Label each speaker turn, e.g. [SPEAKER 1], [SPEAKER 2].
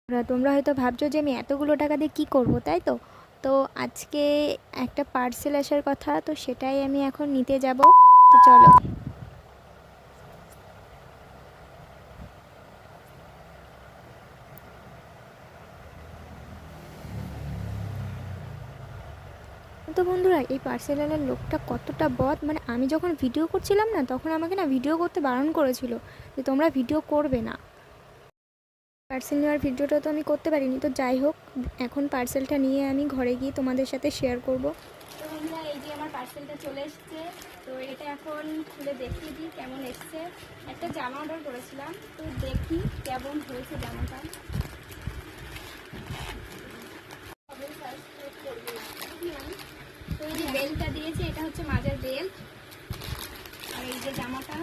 [SPEAKER 1] তোমরা হয়তো ভাবছো যে আমি এতগুলো টাকা দিয়ে কী করবো, তাই তো? তো আজকে একটা পার্সেল আসার কথা, তো সেটাই আমি এখন নিতে যাব। তো চলো। তো বন্ধুরা, এই পার্সেলওয়ালার লোকটা কতটা বদ! মানে আমি যখন ভিডিও করছিলাম না, তখন আমাকে না ভিডিও করতে বারণ করেছিল যে তোমরা ভিডিও করবে না। পার্সেল নেওয়ার ভিডিওটা তো আমি করতে পারিনি। তো যাই হোক, এখন পার্সেলটা নিয়ে আমি ঘরে গিয়ে তোমাদের সাথে শেয়ার করব। তো বন্ধুরা, এই যে আমার পার্সেলটা চলে এসছে। তো এটা এখন খুলে দেখিয়ে দিই কেমন এসছে। একটা জামা অর্ডার করেছিলাম, তো দেখি কেমন হয়েছে জামাটা। তো এই যে বেল্টটা দিয়েছে, এটা হচ্ছে মাজার বেল্ট। আর এই যে জামাটা,